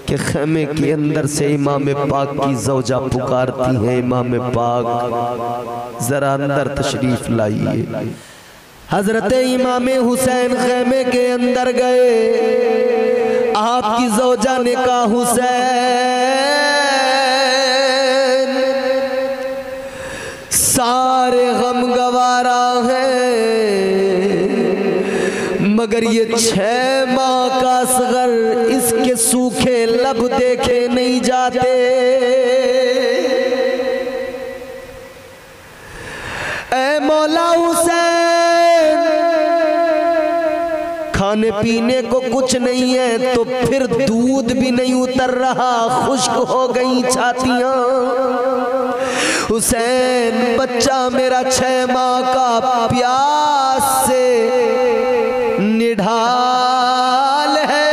कि खेमे के अंदर से इमाम पाक की ज़ौजा पुकारती है, इमाम पाक जरा अंदर तशरीफ लाइए। हजरत इमाम हुसैन खेमे के अंदर गए। आपकी ज़ौजा ने कहा, हुसैन सारे गम गवारा है, मगर ये 6 माह का असगर, इसके सूखे लब देखे नहीं जाते। ऐ मौला हुसैन, खाने पीने को कुछ नहीं है तो फिर दूध भी नहीं उतर रहा, खुश्क हो गई छातियां। हुसैन बच्चा मेरा 6 माह का प्यास से निढाल है।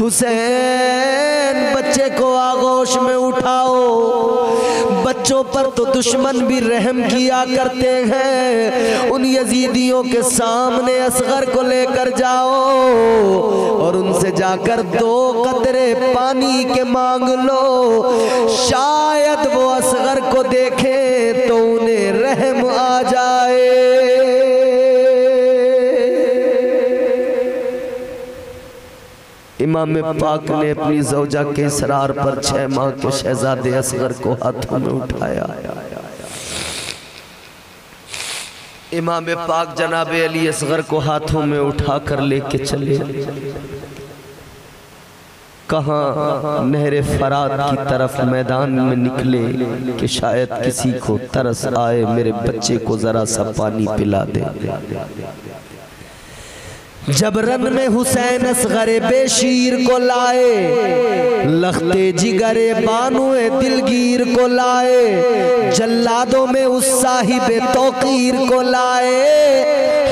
हुसैन बच्चे को आगोश में उठाओ। बच्चों पर तो दुश्मन भी रहम किया करते हैं। उन यजीदियों के सामने असगर को लेकर जाओ और उनसे जाकर 2 कतरे पानी के मांग लो। शायद वो असगर को देखें तो उन्हें रहम आ जाए। इमाम पाक ने अपनी ज़ौजा के इसरार पर 6 माह के शहजादे असगर को हाथों में उठाया। इमाम पाक जनाब अली असगर को हाथों में उठाकर लेके चले। कहाँ नहरे फरात की तरफ मैदान में निकले कि शायद किसी को तरस आए, मेरे बच्चे को जरा सा पानी पिला दे। जब रन में हुसैन असगरे बेशीर को लाए, लखते जिगरे बानुए दिलगीर को लाए, जल्लादों में उस साहिबे तौकीर को लाए,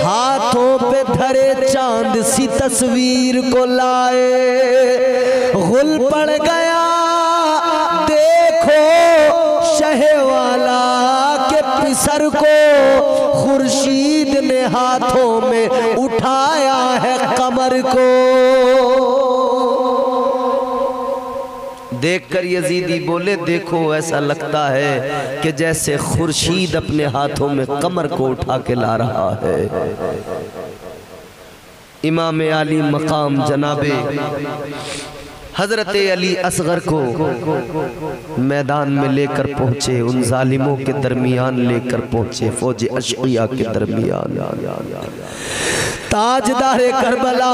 हाथों पे धरे चांद सी तस्वीर को लाए। गुल पड़ गया देखो शहवाला के पिसर को, खुर्शीद ने हाथों में उठाया है कमर को। देखकर यजीदी बोले, देखो ऐसा लगता है कि जैसे खुर्शीद अपने हाथों में कमर को उठा के ला रहा है। इमाम आली मकाम जनाबे हजरत अली असगर को मैदान में लेकर पहुंचे, उन जालिमों के दरमियान लेकर पहुंचे, फौज अशकिया के दरमियान। ताजदारे करबला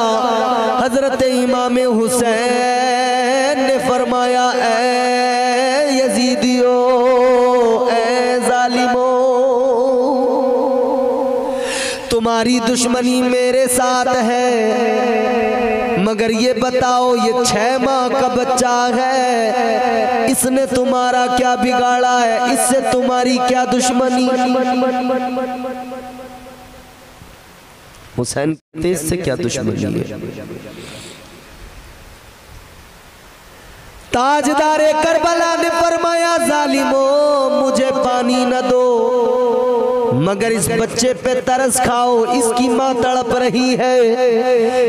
हजरत इमाम हुसैन ने फरमाया, ऐ यजीदियो, ऐ जालिमो, तुम्हारी दुश्मनी मेरे साथ है, मगर ये बताओ ये 6 माह का बच्चा है, इसने तुम्हारा क्या बिगाड़ा है, इससे तुम्हारी क्या दुश्मनी। हुसैन से क्या दुश्मनी है। ताजदारे करबला ने फरमाया, जालिमो मुझे पानी न दो, मगर इस बच्चे पे तरस खाओ, इसकी माँ तड़प रही है,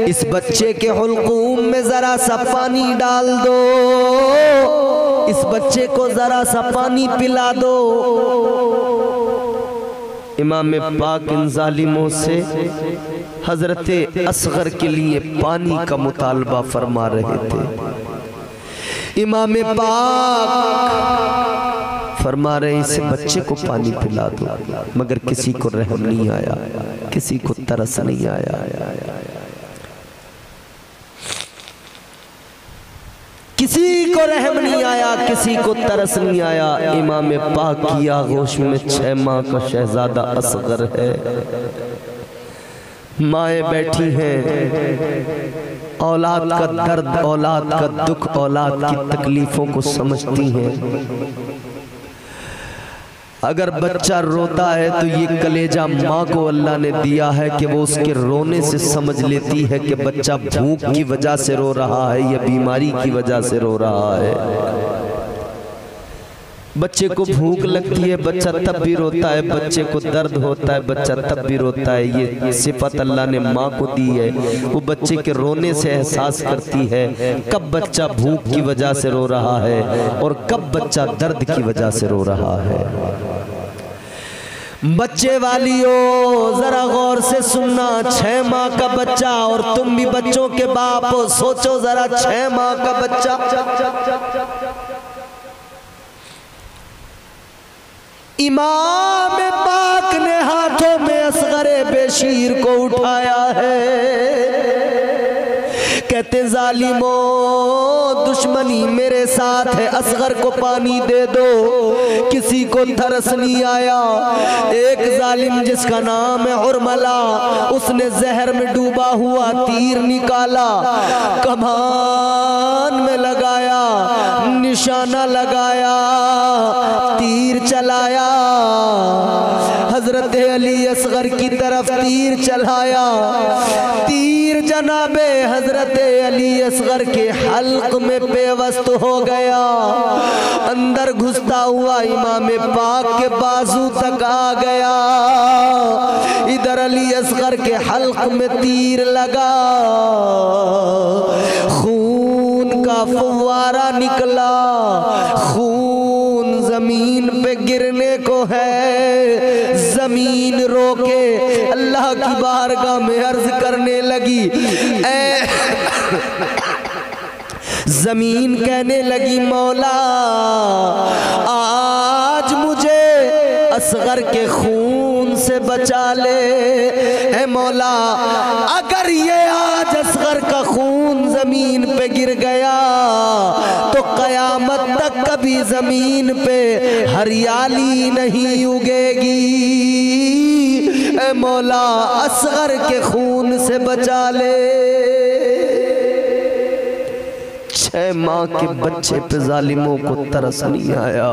इस बच्चे के हुल्कूम में जरा सा पानी डाल दो, इस बच्चे को जरा सा पानी पिला दो। इमाम पाक इन जालिमों से हजरत असगर के लिए पानी का मुतालबा फरमा रहे थे। इमाम पाक फरमा रहे इस बच्चे को पानी पिला दो, मगर किसी को रहम नहीं आया, किसी को तरस नहीं आया। किसी को रहम नहीं आया, किसी को तरस नहीं आया। इमाम पाक की आगोश में 6 माह का शहजादा असगर है, माएँ बैठी हैं, औलाद का दर्द, औलाद का दुख, औलाद की तकलीफों को समझती हैं। अगर बच्चा रोता है तो ये कलेजा माँ को अल्लाह ने दिया है कि वो उसके रोने से समझ लेती है कि बच्चा भूख की वजह से रो रहा है या बीमारी की वजह से रो रहा है। बच्चे को भूख लगती है, बच्चा तब भी रोता है, बच्चे को दर्द होता है, बच्चा तब भी रोता है। ये सिफत अल्लाह ने माँ को दी है। वो बच्चे के रोने से एहसास करती है कब बच्चा भूख की वजह से रो रहा है और कब बच्चा दर्द की वजह से रो रहा है। बच्चे वालियों जरा गौर से सुनना, 6 माह का बच्चा, और तुम भी बच्चों के बाप हो, सोचो जरा 6 माह का बच्चा। इमाम पाक ने हाथों में असगरे बेशीर को उठाया है। कहते जालिमो दुश्मनी मेरे साथ है, असगर को पानी दे दो। किसी को तरस नहीं आया। एक जालिम जिसका नाम है उर्मला, उसने जहर में डूबा हुआ तीर निकाला, कमान में लगाया, निशाना लगाया, तीर चलाया, हजरत अली असगर की तरफ तीर चलाया। तीर जनाबे हजरत अली असगर के हल्क में पेवस्त हो गया। अंदर घुसता हुआ इमाम पाक के बाजू तक आ गया। इधर अली असगर के हल्क में तीर लगा, खून का फव्वारा निकला, खून जमीन पे गिरने को है। जमीन रोके अल्लाह की बारगाह में अर्ज करने लगी, जमीन कहने लगी मौला आज मुझे असगर के खून से बचा ले। है मौला अगर ये आज असगर का खून जमीन पे गिर गया तो कयामत तक कभी जमीन पे हरियाली नहीं उगेगी। ए मौला असगर के खून से बचा ले। 6 माह के बच्चे पे जालिमों को तरस नहीं आया।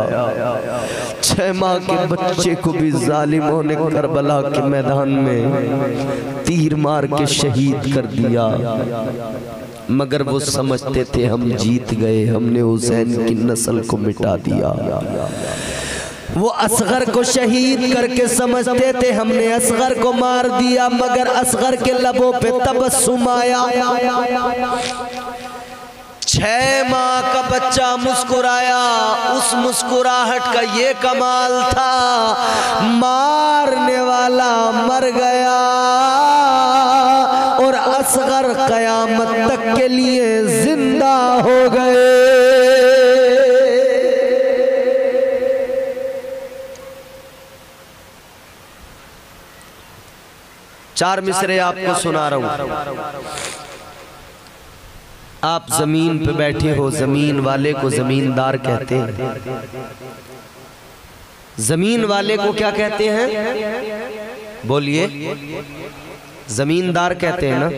6 माह के बच्चे को भी जालिमों ने करबला के मैदान में तीर मार के शहीद कर दिया। मगर वो समझते थे हम जीत गए, हमने हुसैन की नस्ल को मिटा दिया। वो असगर को शहीद करके समझते थे हमने असगर को मार दिया, मगर असगर के लबों पे तबस्सुम आया। 6 माह का बच्चा मुस्कुराया। उस मुस्कुराहट का ये कमाल था, मारने वाला मर गया और असगर कयामत तक के लिए जिंदा हो गए। चार मिसरे आपको सुना रहा हूं। आप जमीन पे बैठे हो, जमीन वाले को जमींदार कहते हैं। जमीन वाले को क्या कहते हैं? बोलिए। जमींदार कहते हैं ना?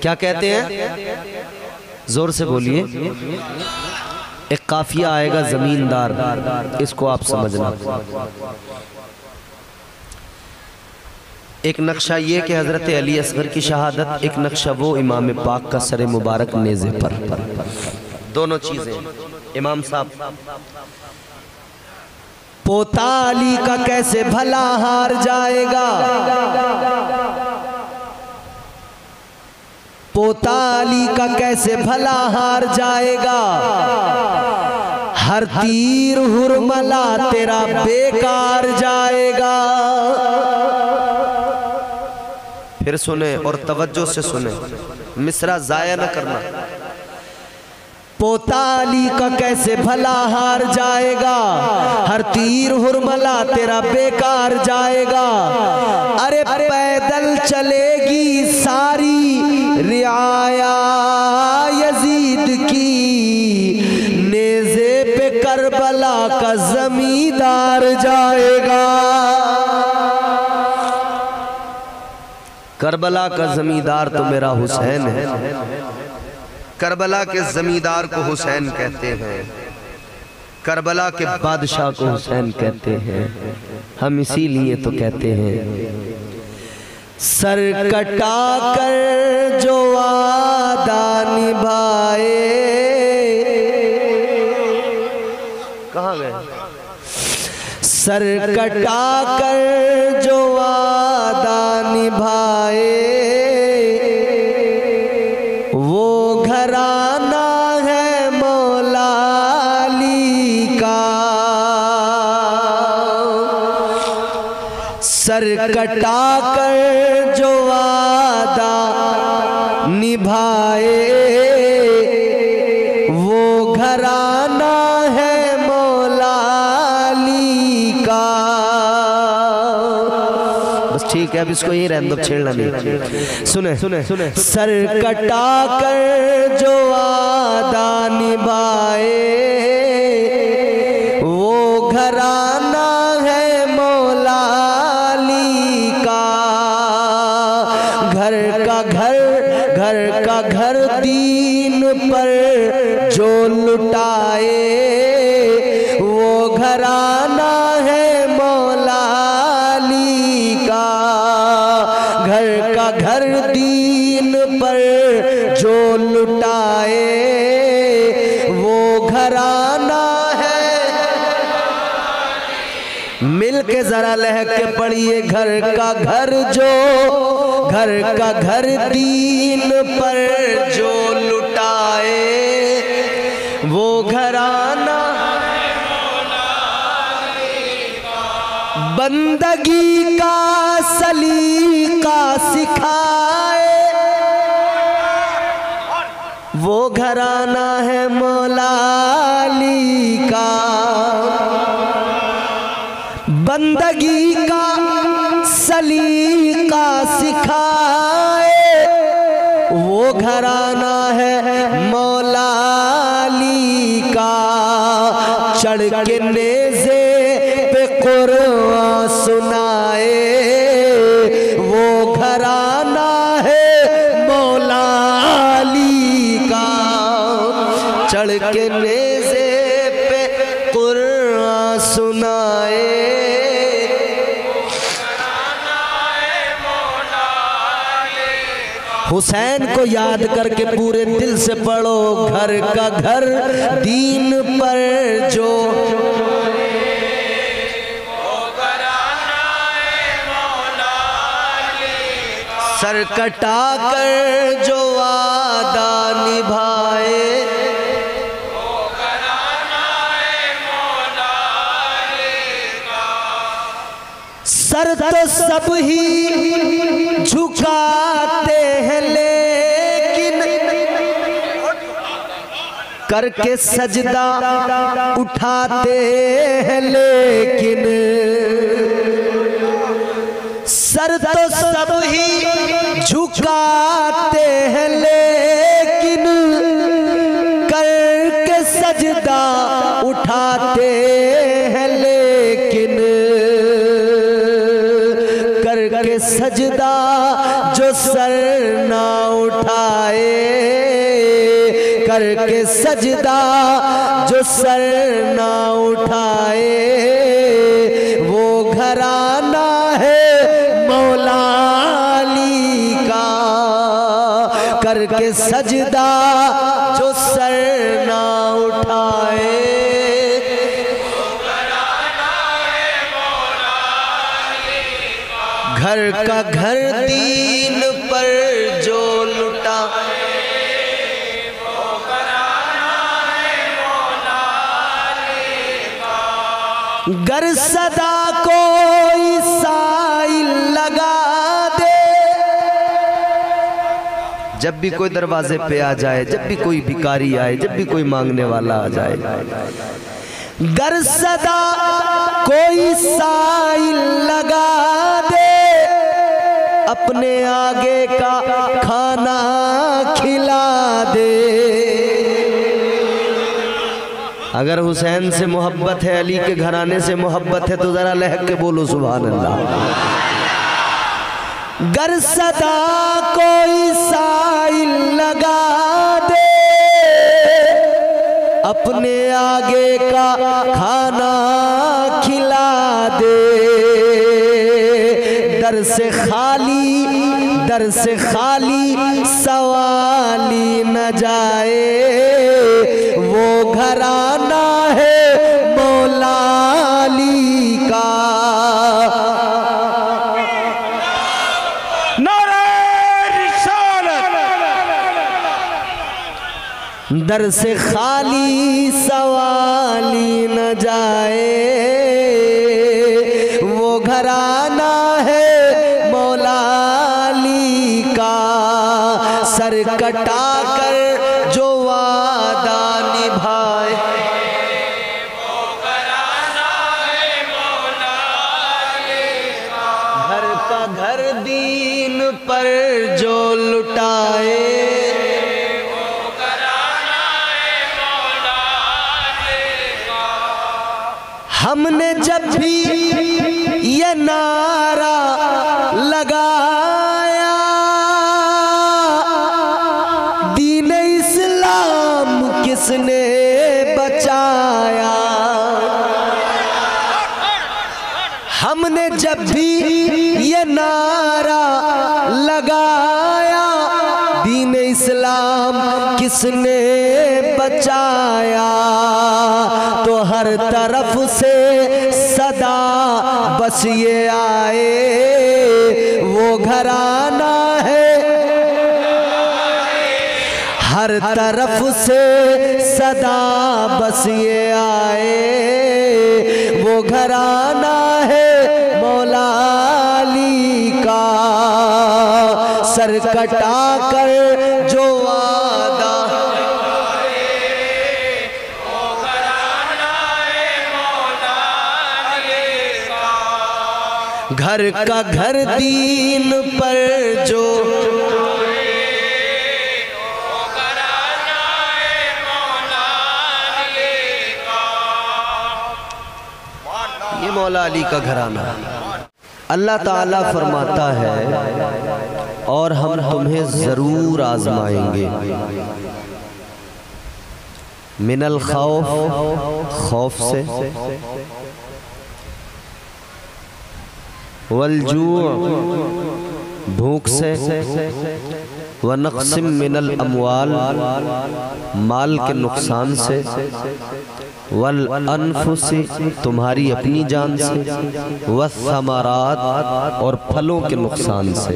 क्या कहते हैं? जोर से बोलिए। एक काफिया आएगा जमींदार, इसको आप समझना। एक नक्शा ये कि हजरत अली असगर की शहादत, एक नक्शा वो इमाम पाक का सर मुबारक नेज़े पर। दोनों चीजें। इमाम साहब पोता अली का कैसे भला हार जाएगा, पोता अली का कैसे भला हार जाएगा, हर तीर हुरमला तेरा बेकार जाएगा। फिर सुने और तवज्जो से सुने, मिसरा जाया न करना। पोता अली का कैसे भला हार जाएगा, हर तीर हुरमला तेरा बेकार जाएगा। अरे पैदल चलेगी सारी रियाया यजीद की, नेज़े पे करबला का जमींदार जाएगा। करबला का जमींदार तो मेरा हुसैन है। करबला के जमींदार को हुसैन कहते हैं, करबला के बादशाह को हुसैन कहते हैं। हम इसीलिए तो कहते हैं सर कटा कर जो वादा निभाए। कहाँ गए? सर कटा कर जो वादा निभाए वो घराना है मौला अली का। सर कटा कर जो वादा निभाए वो घराना है मौला अली का। बस ठीक है, अब इसको यही रहने दो, छेड़ना नहीं। सुने सुने सुने। सर कटा कर जो वादा निभाए वो घराना है मौला अली का। घर का घर दीन पर जो लुटाए वो घराना है मौला अली का। घर का घर दीन पर जो लुटाए वो घराना है। मिल के जरा लहक के पढ़िए। घर का घर दीन पर जो लुटाए वो घराना बंदगी का सलीका सिखाए वो घराना है मौला अली का। बंदगी का सलीका सिखाए वो घराना है मौला अली का। चढ़ के नेज़े पे कुरान सुनाए वो घराना है मौला अली का। चढ़ के नेज़े पे कुरान सुनाए हुसैन को याद करके पूरे दिल से पढ़ो। घर का घर दीन पर जो सर कटा कर जो वादा निभाए सर तो सब ही झुकाते हैं लेकिन करके सजदा उठाते हैं लेकिन। सर तो सब ही झुकाते हैं लेकिन करके सजदा उठाते हैं लेकिन। करके सजदा जो सर ना उठाए करके सजदा जो सर ना उठाए वो घराना है मौला अली का। करके सजदा जो सर ना उठाए घर का घर दीन पर जो लुटा गर सदा कोई साइल लगा दे। जब भी कोई दरवाजे पे आ जाए, जब भी कोई भिखारी आए, जब भी कोई मांगने वाला आ जाए, गर सदा कोई साइल लगा दे अपने आगे का खाना खिला दे। अगर हुसैन से मोहब्बत है, अली के घराने से मोहब्बत है तो जरा लहक के बोलो सुभान अल्लाह। गर सदा कोई साइल लगा दे अपने आगे का खाना खिला दे। दर से खाली सवाली न जाए वो घराना है मौला अली का। दर से खाली सवाली न जाए, वो घराना है मौला अली का, सर कटा कर जो वादा निभाए। वो घराना है मौला अली का, घर का घर दीन पर जो लुटाए। हमने जब भी ये नारा लगाया, दीन इस्लाम किसने बचाया। हमने जब भी ये नारा लगाया, दीन इस्लाम किसने बचाया। तो हर तरफ से सदा बस ये आए, वो घराना है। हर तरफ से सदा बस ये आए, वो घराना है मौला अली का, सर कटा कर जो वादा। घर का घर दीन पर जो ये मौला अली का घराना। अल्लाह ताला फरमाता है और हम तुम्हें जरूर आजमाएंगे। मिनल खौफ, खौफ से, वल्जू, भूख से, व नक़्सिम मिनल अमवाल, माल के नुकसान से, वल अनफुसी, तुम्हारी अपनी जान से, व समारात, और फलों के नुकसान से,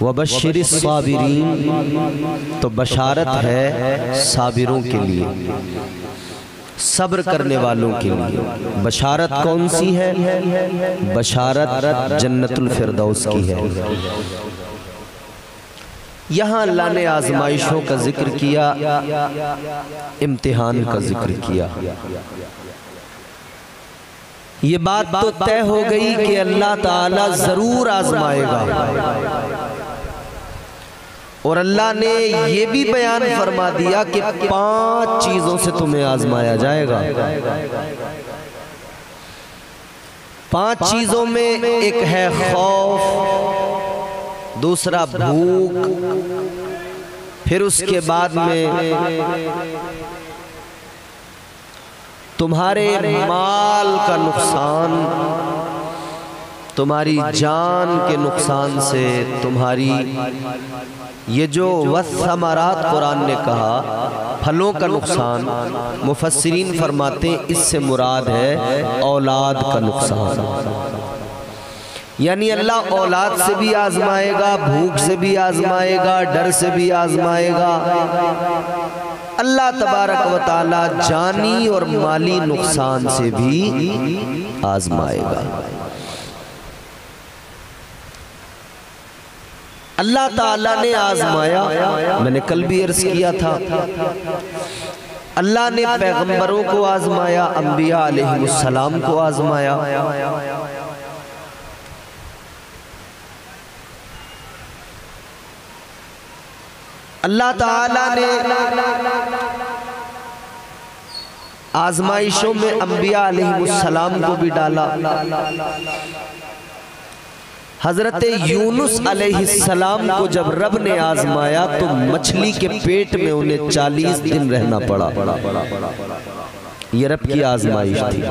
व बशिर साबिरीन, तो बशारत है साबिरों के लिए, सब्र करने वालों के लिए। बशारत कौन सी है? बशारत जन्नतुल फिरदौस की है। यहाँ अल्लाह ने आजमाइशों का जिक्र किया, इम्तिहान का जिक्र किया। ये बात तो तय हो गई कि अल्लाह ताला जरूर आजमाएगा, और अल्लाह ने ये भी बयान फरमा दिया कि 5 चीजों से तुम्हें आजमाया जाएगा। 5 चीजों में एक है खौफ, दूसरा भूख, फिर उसके बाद में तुम्हारे माल का नुकसान, तुम्हारी जान के नुकसान से, तुम्हारी ये जो वस्समरात कुरान ने कहा फलों का नुकसान, मुफस्सिरीन फरमाते हैं इससे मुराद है औलाद का नुकसान। यानी अल्लाह औलाद से भी आजमाएगा, भूख से भी आजमाएगा, डर से भी आजमाएगा। अल्लाह तबारक व तआला जानी और माली नुकसान से भी आजमाएगा। अल्लाह ताला ने आजमाया, मैंने कल भी अर्ज किया था, अल्लाह ने पैगंबरों को आजमाया, अंबिया अलैहिमुस्सलाम को आजमाया। अल्लाह ताला ने आजमाइशों में अंबिया अलैहिमुस्सलाम को भी डाला। हजरत यूनुस अलैहिस्सलाम को जब रब ने आजमाया तो मछली के पेट में उन्हें 40 दिन रहना पड़ा। ये रब की आजमाइश थी।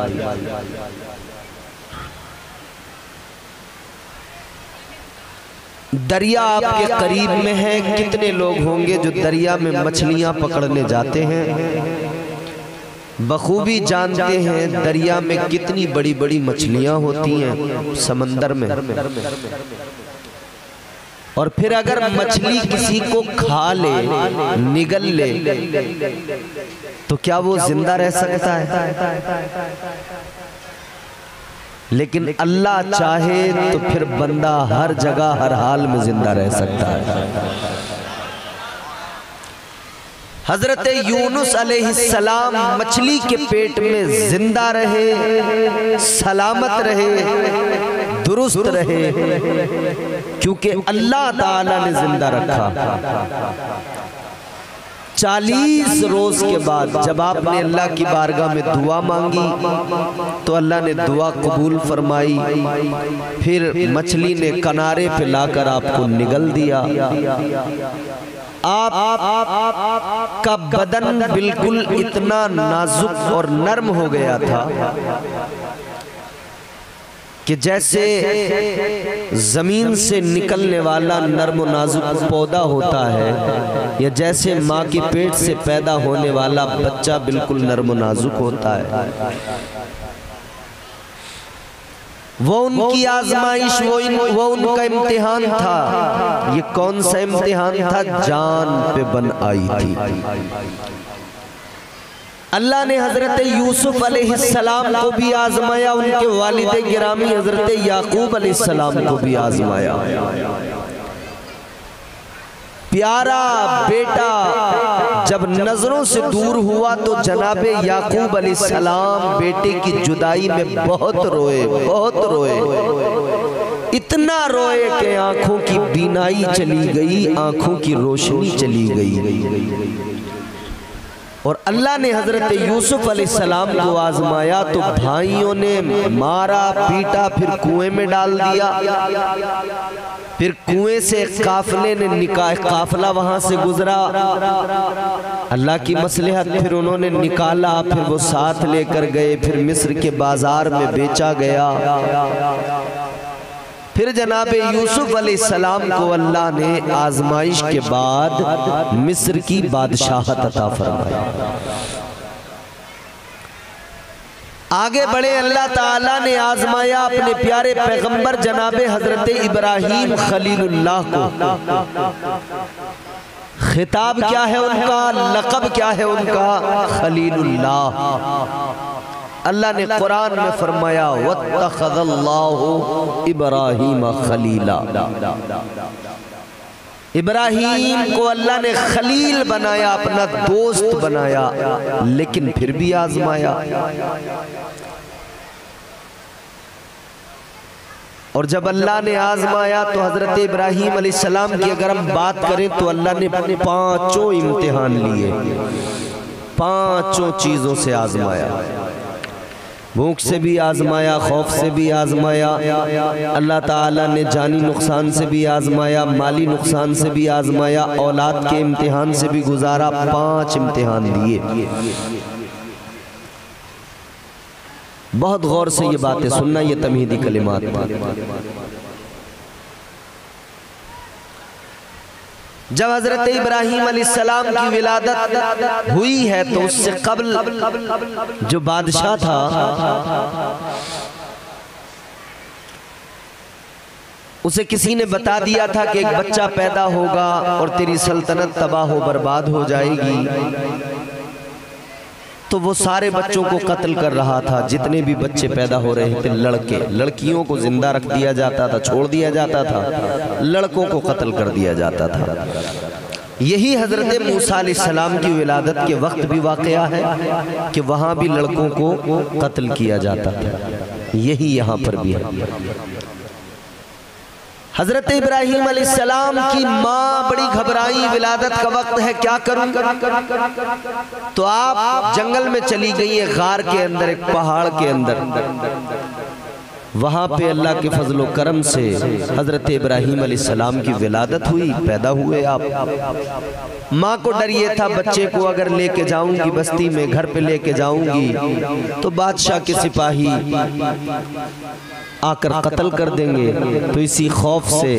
दरिया आपके करीब में है, कितने लोग होंगे जो दरिया में मछलियां पकड़ने जाते हैं, बखूबी जानते हैं दरिया में कितनी बड़ी बड़ी मछलियां होती हैं समंदर में। और फिर अगर मछली किसी को खा ले, निगल ले, तो क्या वो जिंदा रह सकता है? लेकिन अल्लाह चाहे तो फिर बंदा हर जगह हर हाल में जिंदा रह सकता है। हजरत यूनुस अलैहिस्सलाम मछली के पेट में जिंदा रहे, सलामत रहे, दुरुस्त रहे, क्योंकि अल्लाह ताला ने जिंदा रखा। 40 रोज के बाद जब आपने अल्लाह की बारगाह में दुआ मांगी तो अल्लाह ने दुआ कबूल फरमाई। फिर मछली ने किनारे पे लाकर आपको निगल दिया। आप का बदन बिल्कुल इतना नाजुक और नर्म हो गया था कि जैसे जमीन से निकलने वाला नर्म नाजुक पौधा होता है, या जैसे माँ के पेट से पैदा होने वाला बच्चा बिल्कुल नर्म नाजुक होता है। वो उनकी आजमाइश, वो उनका इम्तिहान था। ये कौन सा इम्तिहान था? जान पे बन आई थी। अल्लाह ने हजरत यूसुफ अलैहिस्सलाम को भी आजमाया, उनके वालिद गिरामी हजरत याकूब अलैहिस्सलाम को भी आजमाया। प्यारा बेटा जब नजरों से दूर हुआ तो जनाबे याकूब अलैहिस्सलाम बेटे की जुदाई में बहुत रोए, बहुत रोए। इतना रोए कि आंखों की बीनाई चली गई, आंखों की रोशनी चली गई। और अल्लाह ने हजरत यूसुफ अलैहिस्सलाम को आजमाया तो भाइयों ने मारा, पीटा, फिर कुएं में डाल दिया। फिर कुएं से काफले ने काफला वहां से गुजरा, अल्लाह की मसलहत, फिर उन्होंने निकाला, फिर वो साथ लेकर गए, फिर मिस्र के बाजार में बेचा गया। फिर जनाबे यूसुफ अलैहिस्सलाम को अल्लाह ने आजमाइश के बाद मिस्र की बादशाहत अता फरमाई। आगे बढ़े, अल्लाह ताला ने आजमाया अपने प्यारे पैगंबर जनाबे हजरत इब्राहीम खलीलुल्लाह को। खिताब क्या है उनका, लक़ब क्या है उनका? खलीलुल्लाह। अल्लाह ने कुरान में फरमाया वत्तखज़ल्लाहु इब्राहीम खलीला। इब्राहीम को अल्लाह ने खलील बनाया, अपना दोस्त बनाया, लेकिन फिर भी आजमाया। और जब अल्लाह ने आजमाया तो हजरत इब्राहीम अलैहिस्सलाम की अगर हम बात करें तो अल्लाह ने 5 इम्तिहान लिए, 5 चीजों से आजमाया। भूख से भी आजमाया, खौफ से भी आजमाया, अल्लाह ताला ने जानी नुकसान से भी आजमाया, माली नुकसान से भी आजमाया, औलाद के इम्तिहान से भी गुजारा। 5 इम्तिहान दिए। बहुत गौर से ये बातें सुनना, ये तमहीदी कलिमात। जब हजरत इब्राहीम अलैहिस्सलाम की विलादत हुई है तो उससे कबल जो बादशाह था उसे किसी ने बता दिया था कि एक बच्चा पैदा होगा और तेरी सल्तनत तबाह हो बर्बाद हो जाएगी। तो वो सारे बच्चों को कत्ल कर रहा था, जितने भी बच्चे पैदा हो रहे थे। लड़के, लड़कियों को जिंदा रख दिया जाता था, छोड़ दिया जाता था, लड़कों को कत्ल कर दिया जाता था। यही हजरत मूसा अलैहिस्सलाम की विलादत के वक्त भी वाक़या है कि वहाँ भी लड़कों को कत्ल किया जाता था। यही यहाँ पर भी है। हजरत इब्राहीम अलैहिस्सलाम की माँ बड़ी घबराई, विलादत का वक्त है, क्या करूं? तो आप जंगल में चली गई है, गार के अंदर, एक पहाड़ के अंदर। वहां पे अल्लाह के फजलो करम से हजरत इब्राहीम अलैहिस्सलाम की विलादत हुई, पैदा हुए आप। माँ को डर ये था बच्चे को अगर लेके जाऊंगी बस्ती में, घर पे लेके जाऊंगी तो बादशाह के सिपाही आकर कत्ल कर देंगे। तो इसी खौफ से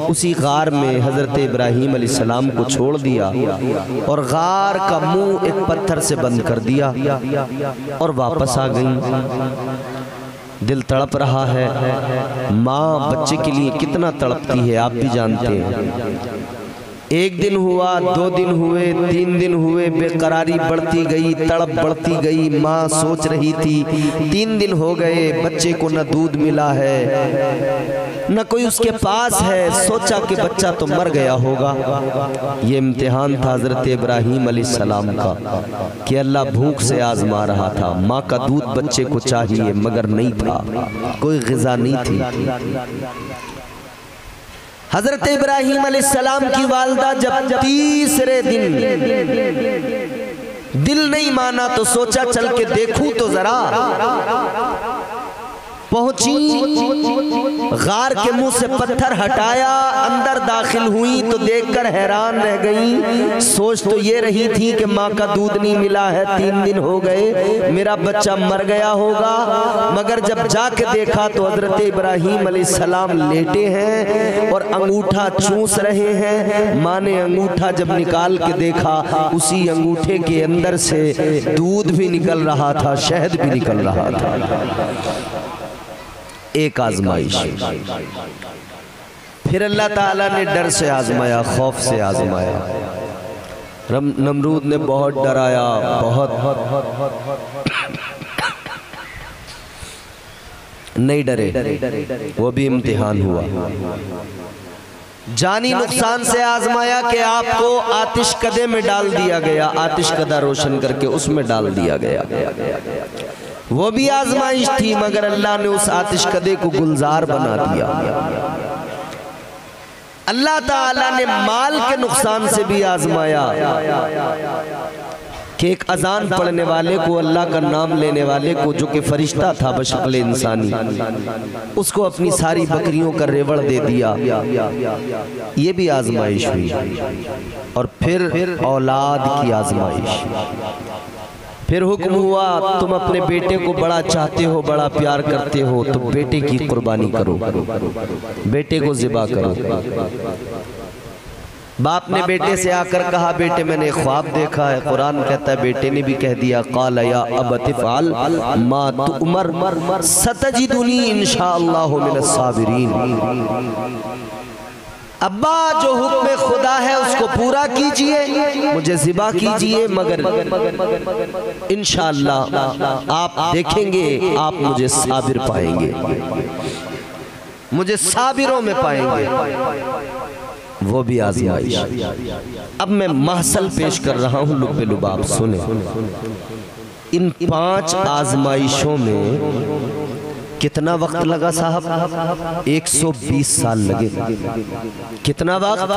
उसी गार में हजरत इब्राहीम अलैहिस्सलाम को छोड़ दिया और गार का मुंह एक पत्थर से बंद कर दिया और वापस आ गई। दिल तड़प रहा है। माँ बच्चे के लिए कितना तड़पती है आप भी जानते हैं। एक दिन हुआ, 2 दिन हुए, 3 दिन हुए, बेकरारी बढ़ती गई, तड़प बढ़ती गई। माँ सोच रही थी 3 दिन हो गए, बच्चे को न दूध मिला है न कोई उसके पास है। सोचा कि बच्चा तो मर गया होगा। ये इम्तिहान था हज़रत इब्राहीम अलैहिस्सलाम का कि अल्लाह भूख से आजमा रहा था। माँ का दूध बच्चे को चाहिए मगर नहीं था, कोई ग़िज़ा नहीं थी। हजरत इब्राहीम अलैहिस्सलाम की वालदा जब तीसरे दिन दिल नहीं माना तो सोचा चल के देखूं तो जरा। पहुंची, गार के मुंह से पत्थर हटाया, अंदर दाखिल हुई तो देखकर हैरान रह गई। सोच तो ये रही थी कि माँ का दूध नहीं मिला है, 3 दिन हो गए, मेरा बच्चा मर गया होगा। मगर जब जाके देखा तो हजरत इब्राहीम अलैहिस्सलाम लेटे हैं और अंगूठा चूस रहे हैं। माँ ने अंगूठा जब निकाल के देखा, उसी अंगूठे के अंदर से दूध भी निकल रहा था, शहद भी निकल रहा था। एक आजमाइश। फिर अल्लाह ताला ने डर से आजमाया, खौफ से आजमाया। नमरूद ने बहुत डराया, बहुत नहीं डरे, वो भी इम्तिहान हुआ। जानी नुकसान से आजमाया कि आपको आतिश कदे में डाल दिया गया, आतिश कदा रोशन करके उसमें डाल दिया गया। वो भी आजमाइश थी मगर अल्लाह ने उस आतिश कदे को गुलजार बना दिया। अल्लाह ताला ने माल के नुकसान से भी आजमाया कि एक अजान पढ़ने वाले को, अल्लाह का नाम लेने वाले को, जो कि फरिश्ता था बशक्ल इंसानी, उसको अपनी सारी बकरियों का रेवड़ दे दिया। ये भी आजमाइश हुई। और फिर औलाद की आजमाइश। फिर हुक्म हुआ तुम अपने बेटे को बड़ा चाहते हो, बड़ा प्यार करते हो, तो बेटे की कुर्बानी करो, बेटे को ज़िबा करो। बाप ने बेटे से आकर कहा, बेटे मैंने ख्वाब देखा है। कुरान कहता है बेटे ने भी कह दिया, क़ाल या अबति फ़अल मा तुअमर सतजिदुनी इंशाअल्लाहु मिनस साबिरीन। अब्बा जो हुक्म खुदा है उसको पूरा कीजिए, मुझे ज़िबा कीजिए, मगर इंशाअल्लाह आप देखेंगे आप मुझे साबिर पाएंगे, मुझे साबिरों में पाएंगे। वो भी आज़माइश। अब मैं महसल पेश कर रहा हूँ, लुब्बे लुबाब सुने। इन 5 आज़माइशों में कितना वक्त लगा साहब? 120 साल लगे। कितना वक्त?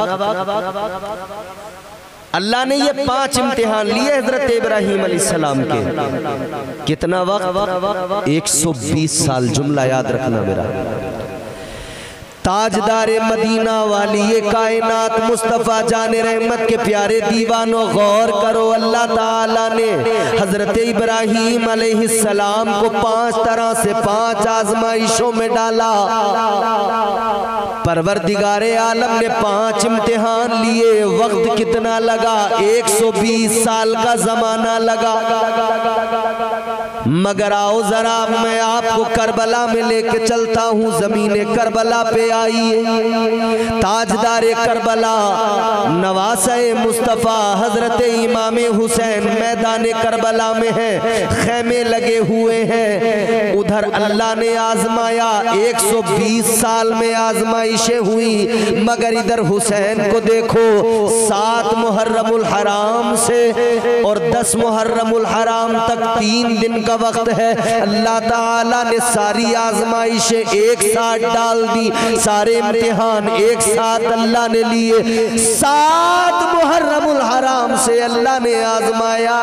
अल्लाह ने ये 5 इम्तिहान लिए हजरत इब्राहीम अलैहिस्सलाम के। कितना वक्त? 120 साल। जुमला याद रखना मेरा। ताजदारे मदीना वाली ये कायनात मुस्तफ़ा जाने रहमत के प्यारे दीवानों, गौर करो। अल्लाह ताला ने हजरत इब्राहीम अलैहिस्सलाम को 5 तरह से 5 आजमाइशों में डाला। परवरदिगारे आलम ने 5 इम्तिहान लिए। वक्त कितना लगा? 120 साल का जमाना लगा। मगर आओ जरा मैं आपको करबला में लेके चलता हूँ। ज़मीने करबला पे आइए। ताजदारे करबला नवासे मुस्तफ़ा हजरत इमाम हुसैन मैदान करबला में है, खैमे लगे हुए हैं। उधर अल्लाह ने आजमाया। 120 साल में आजमाइशें हुई, मगर इधर हुसैन को देखो। 7 मुहर्रमुल हराम से और 10 मुहर्रमुल हराम तक 3 दिन का वक्त है। अल्लाह ताला ने सारी आजमाइशें एक साथ डाल दी, सारे इम्तिहान एक साथ अल्लाह ने लिए। 7 मुहर्रमुल हराम से अल्लाह ने आजमाया।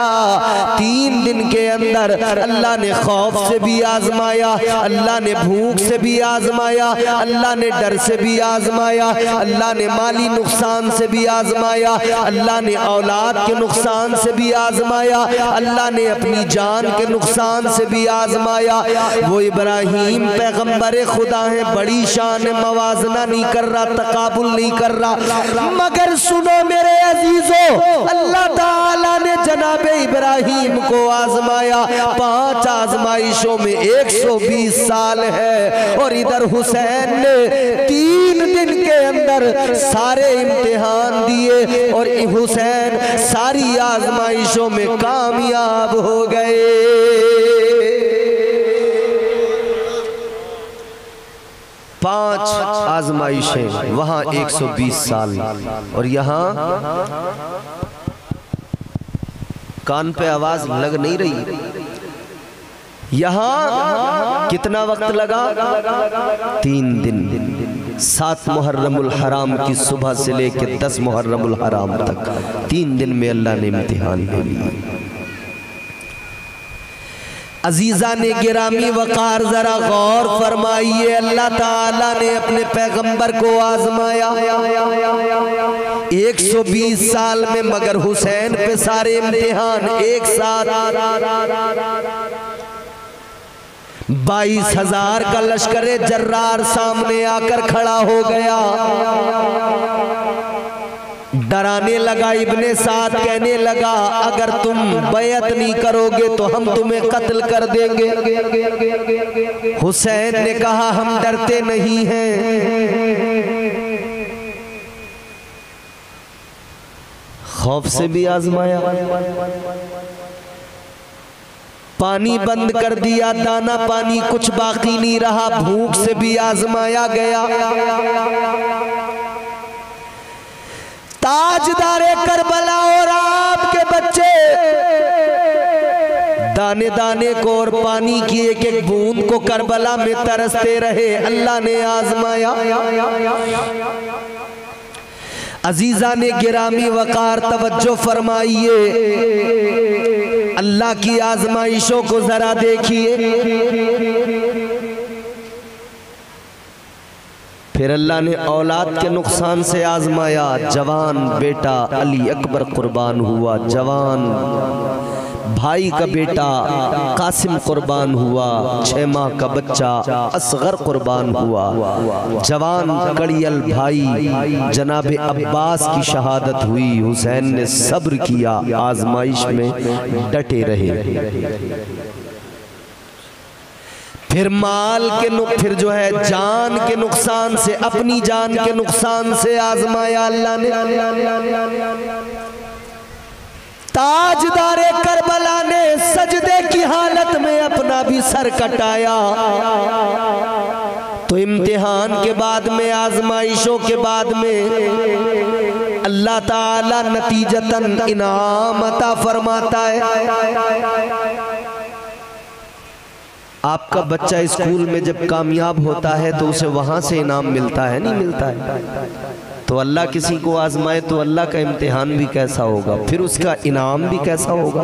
3 दिन के अंदर अल्लाह ने खौफ से भी आजमाया, अल्लाह ने भूख से भी आजमाया, अल्लाह ने डर से भी आजमाया, अल्लाह ने माली नुकसान से भी आजमाया, अल्लाह ने औलाद के नुकसान से भी आजमाया, अल्लाह ने अपनी जान के नुकसान से भी आजमाया। वो इब्राहीम पैगंबर खुदा है, बड़ी शान, मवाजना नहीं कर रहा, तकाबुल नहीं कर रहा। मगर सुनो मेरे अजीजों, अल्लाह ताला ने जनाबे इब्राहिम को आजमाया। 5 आजमाइशों में 120 साल है। और इधर हुसैन ने 3 दिन के अंदर सारे इम्तिहान दिए और हुसैन सारी आजमाइशों में कामयाब हो गए। 5 आजमाइशें, वहां 120 साल। और यहां कान पे आवाज लग नहीं रही। यहां कितना वक्त लगा? 3 दिन। 7 मुहर्रमुल हराम की सुबह से लेकर 10 मुहर्रमुल हराम तक 3 दिन में अल्लाह ने इम्तिहान ले लिया। अजीजा ने गिरामी वकार जरा गौर फरमाइए, अल्लाह ताला ने अपने पैगंबर को आजमाया 120 साल में, मगर हुसैन पे सारे इम्तिहान एक साथ। 22,000 का लश्करे जर्रार सामने आकर खड़ा हो गया। डराने लगा इब्ने साद, कहने लगा अगर तुम बैअत नहीं करोगे तो हम तुम्हें कत्ल कर देंगे। हुसैन ने कहा हम डरते नहीं हैं। खौफ से भी आजमाया, पानी बंद कर दिया, दाना पानी कुछ बाकी नहीं रहा। भूख से भी आजमाया गया। ताजदारे करबला और आपके बच्चे दाने दाने को और पानी की एक एक बूंद को करबला में तरसते रहे। अल्लाह ने आजमाया। अजीजा ने गिरामी वकार तवज्जो फरमाइए, अल्लाह की आजमाइशों को जरा देखिए। फिर अल्लाह ने औलाद के नुकसान से आजमाया। जवान बेटा अली अकबर कुर्बान हुआ, जवान भाई का बेटा कासिम कुर्बान हुआ, 6 माह का बच्चा असगर कुर्बान हुआ, जवान कड़ियल भाई जनाबे अब्बास की शहादत हुई। हुसैन ने सब्र किया, आजमाइश में डटे रहे। फिर माल के फिर जो है जान के नुकसान से, अपनी जान के नुकसान से आजमाया अल्लाह ने। ताजदारे करबला ने सजदे की हालत में अपना भी सर कटाया। तो इम्तिहान के बाद में, आजमाइशों के बाद में अल्लाह ताला नतीजतन इनाम अता फरमाता है। आपका बच्चा स्कूल में जब कामयाब होता है तो उसे वहां से इनाम मिलता है, नहीं मिलता है? तो अल्लाह किसी को आजमाए तो अल्लाह का इम्तिहान भी कैसा होगा, फिर उसका इनाम भी कैसा होगा।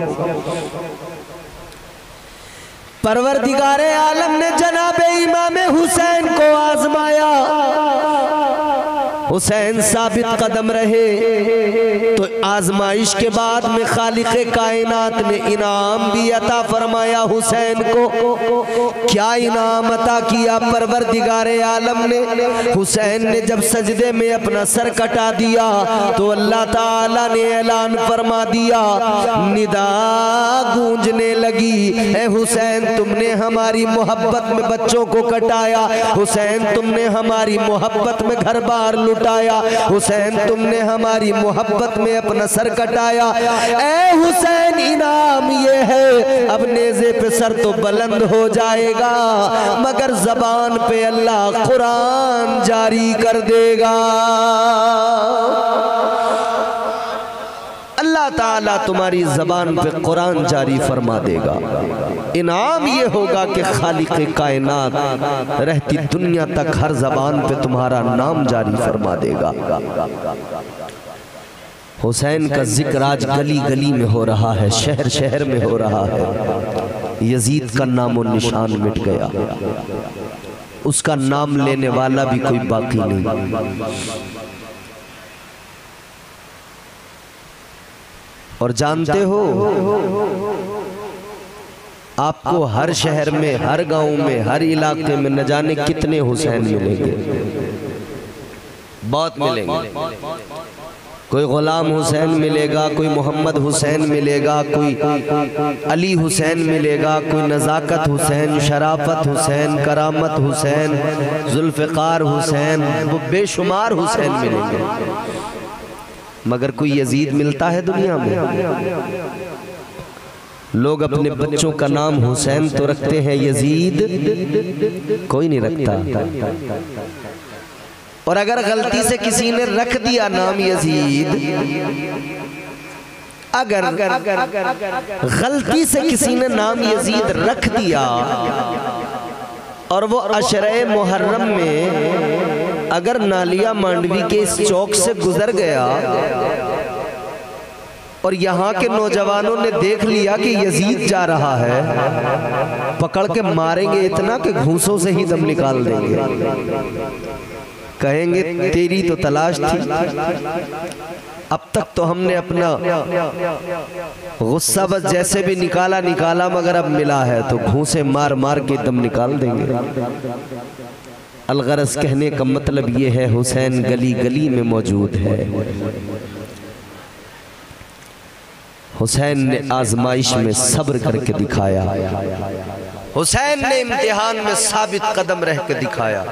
परवरदिगारे आलम ने जनाबे इमाम हुसैन को आजमाया। हुसैन साबित कदम रहे तो आजमाइश के बाद में खालिक़े कायनात ने इनाम भी अता फरमाया हुसैन को। क्या इनाम अता किया परवरदिगारे आलम ने? हुसैन ने जब सजदे में अपना सर कटा दिया तो अल्लाह ताला ने ऐलान फरमा दिया, निदा गूंजने लगी, ए हुसैन तुमने हमारी मोहब्बत में बच्चों को कटाया, हुसैन तुमने हमारी मोहब्बत में घर बार लुटाया, हुसैन तुमने हमारी मोहब्बत में अपना सर कटाया। ए हुसैन इनाम ये है, अब नेज़े पे सर तो बुलंद हो जाएगा मगर जबान पे अल्लाह कुरान जारी कर देगा। अल्लाह ताला तुम्हारी जबान पे कुरान जारी फरमा देगा। इनाम ये होगा कि खालिक़े कायनात रहती दुनिया तक हर जबान पे तुम्हारा नाम जारी फरमा देगा। हुसैन का जिक्र आज गली गली में हो रहा है, शहर शहर में हो रहा है। यजीद का नामो निशान मिट गया, उसका नाम लेने वाला भी कोई बाकी नहीं। और जानते हो आपको हर शहर में, हर गांव में, हर इलाके में न जाने कितने हुसैन मिलेंगे, बहुत मिलेंगे। कोई गुलाम हुसैन मिलेगा, कोई मोहम्मद हुसैन मिलेगा, कोई अली हुसैन मिलेगा, कोई नज़ाकत हुसैन, शराफत हुसैन, करामत हुसैन, जुल्फ़िकार हुसैन, वो बेशुमार हुसैन मिलेंगे, मगर कोई यजीद मिलता है दुनिया में? लोग अपने बच्चों का नाम हुसैन तो रखते हैं, यजीद कोई नहीं रखता। और अगर गलती से किसी ने रख दिया नाम यजीद, अगर गलती से किसी ने नाम यजीद रख दिया और वो अशरे मुहर्रम में अगर नालिया मांडवी के इस चौक से गुजर गया और यहाँ के नौजवानों ने देख लिया कि यजीद जा रहा है, पकड़ के मारेंगे इतना कि घूंसों से ही दम निकाल देंगे। कहेंगे तेरी तो तलाश थी, अब तक तो हमने अपना गुस्सा बस जैसे भी निकाला, मगर अब मिला है तो घूंसे मार मार के दम निकाल देंगे। अलगरज कहने का मतलब ये है, हुसैन गली गली में मौजूद है। हुसैन ने आजमाइश में सब्र करके दिखाया, हुसैन ने इम्तिहान में साबित कदम रह के दिखाया।